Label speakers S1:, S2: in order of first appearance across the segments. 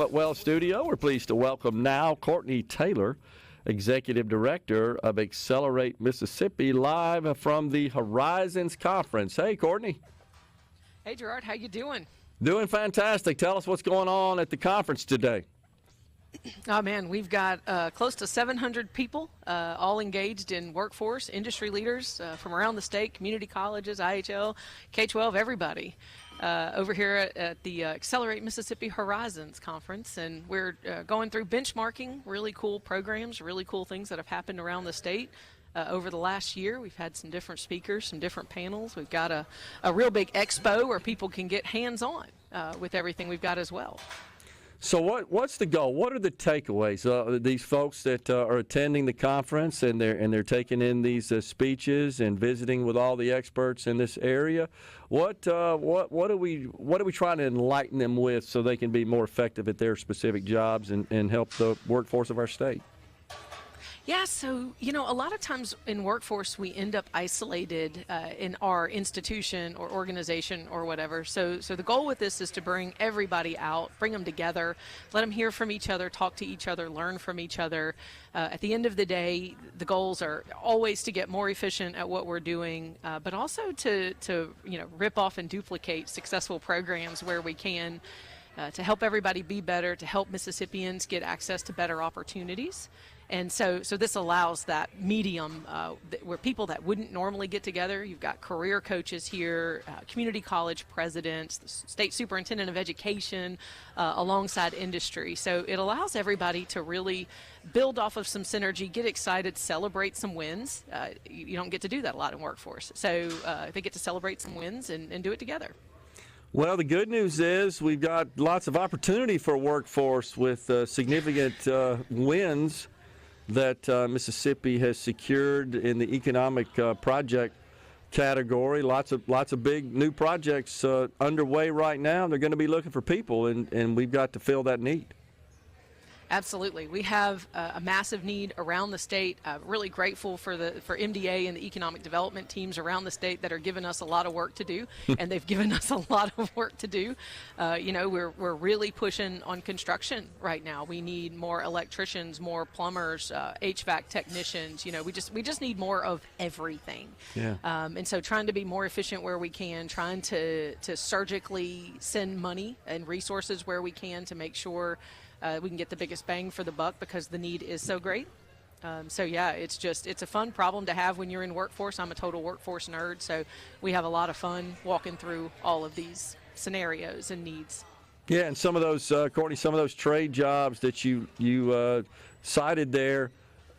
S1: But Well Studio, we're pleased to welcome now Courtney Taylor, Executive Director of Accelerate Mississippi, live from the Horizons Conference. Hey, Courtney.
S2: Hey, Gerard, how you doing?
S1: Doing fantastic. Tell us what's going on at the conference today.
S2: Oh, man, we've got close to 700 people all engaged in workforce, industry leaders from around the state, community colleges, IHL, K-12, everybody. Over here at the Accelerate Mississippi Horizons Conference, and we're going through benchmarking really cool programs, really cool things that have happened around the state over the last year. We've had some different speakers, some different panels. We've got a real big expo where people can get hands-on with everything we've got as well.
S1: So what's the goal? What are the takeaways? These folks that are attending the conference and they're taking in these speeches and visiting with all the experts in this area. What are we trying to enlighten them with so they can be more effective at their specific jobs and help the workforce of our state?
S2: Yeah, so, a lot of times in workforce, we end up isolated in our institution or organization or whatever. So the goal with this is to bring everybody out, bring them together, let them hear from each other, talk to each other, learn from each other. At the end of the day, the goals are always to get more efficient at what we're doing, but also to rip off and duplicate successful programs where we can, to help everybody be better, to help Mississippians get access to better opportunities. And so this allows that medium where people that wouldn't normally get together. You've got career coaches here, community college presidents, the state superintendent of education, alongside industry. So it allows everybody to really build off of some synergy, get excited, celebrate some wins. You don't get to do that a lot in workforce. So they get to celebrate some wins and do it together.
S1: Well, the good news is we've got lots of opportunity for workforce with significant wins that Mississippi has secured in the economic project category. Lots of big new projects underway right now. They're going to be looking for people, and we've got to fill that need.
S2: Absolutely. We have a massive need around the state. Really grateful for MDA and the economic development teams around the state that are giving us a lot of work to do, and they've given us a lot of work to do. We're really pushing on construction right now. We need more electricians, more plumbers, HVAC technicians. We just need more of everything.
S1: Yeah.
S2: And so trying to be more efficient where we can, trying to surgically send money and resources where we can to make sure we can get the biggest bang for the buck because the need is so great. It's a fun problem to have when you're in workforce. I'm a total workforce nerd, so we have a lot of fun walking through all of these scenarios and needs.
S1: Yeah, and some of those, Courtney, some of those trade jobs that you cited there,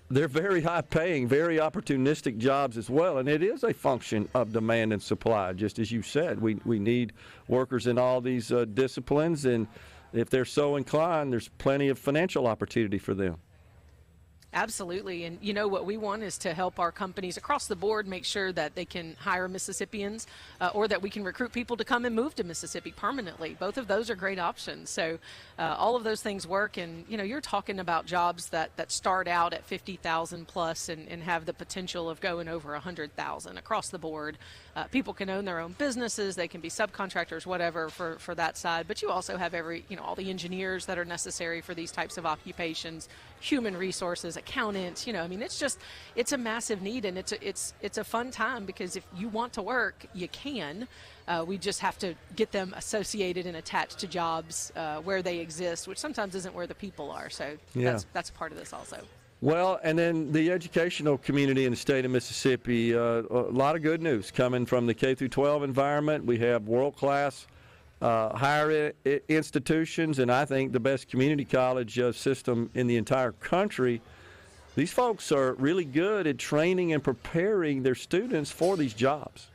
S1: they're very high-paying, very opportunistic jobs as well, and it is a function of demand and supply. Just as you said, we need workers in all these disciplines, and if they're so inclined, there's plenty of financial opportunity for them.
S2: Absolutely. And what we want is to help our companies across the board make sure that they can hire Mississippians or that we can recruit people to come and move to Mississippi permanently. Both of those are great options. So all of those things work. And, you're talking about jobs that start out at 50,000 plus and have the potential of going over 100,000 across the board. People can own their own businesses. They can be subcontractors, whatever, for that side. But you also have all the engineers that are necessary for these types of occupations, human resources, accountants. It's a massive need, and it's a fun time because if you want to work, you can. We just have to get them associated and attached to jobs where they exist, which sometimes isn't where the people are. So that's a part of this also.
S1: Well, and then the educational community in the state of Mississippi, a lot of good news coming from the K-12 environment. We have world-class higher institutions, and I think the best community college system in the entire country. These folks are really good at training and preparing their students for these jobs.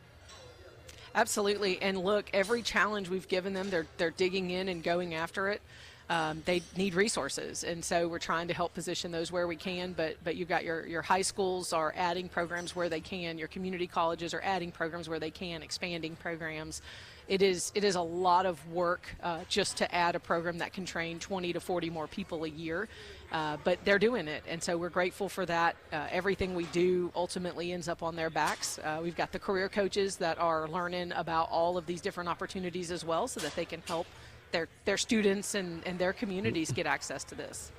S2: Absolutely. And look, every challenge we've given them, they're digging in and going after it. They need resources, and so we're trying to help position those where we can, but you've got your high schools are adding programs where they can, your community colleges are adding programs where they can, expanding programs. It is a lot of work just to add a program that can train 20 to 40 more people a year, but they're doing it, and so we're grateful for that. Everything we do ultimately ends up on their backs. We've got the career coaches that are learning about all of these different opportunities as well so that they can help their students and their communities get access to this.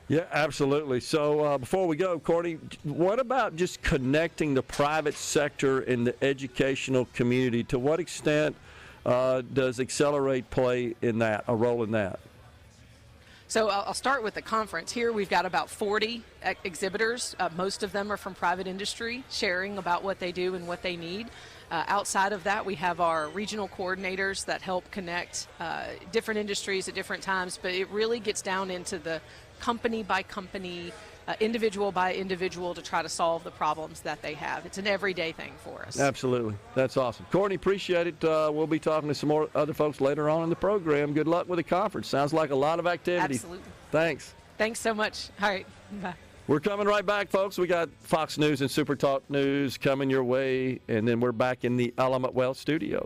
S1: Yeah, absolutely. So before we go, Courtney, what about just connecting the private sector and the educational community? To what extent does Accelerate play in that, a role in that?
S2: So I'll start with the conference. Here we've got about 40 exhibitors. Most of them are from private industry, sharing about what they do and what they need. Outside of that, we have our regional coordinators that help connect different industries at different times, but it really gets down into the company by company, individual by individual to try to solve the problems that they have. It's an everyday thing for us.
S1: Absolutely. That's awesome. Courtney, appreciate it. We'll be talking to some more other folks later on in the program. Good luck with the conference. Sounds like a lot of activity.
S2: Absolutely.
S1: Thanks.
S2: Thanks so much. All right. Bye.
S1: We're coming right back, folks. We got Fox News and SuperTalk News coming your way, and then we're back in the Element Wealth studio.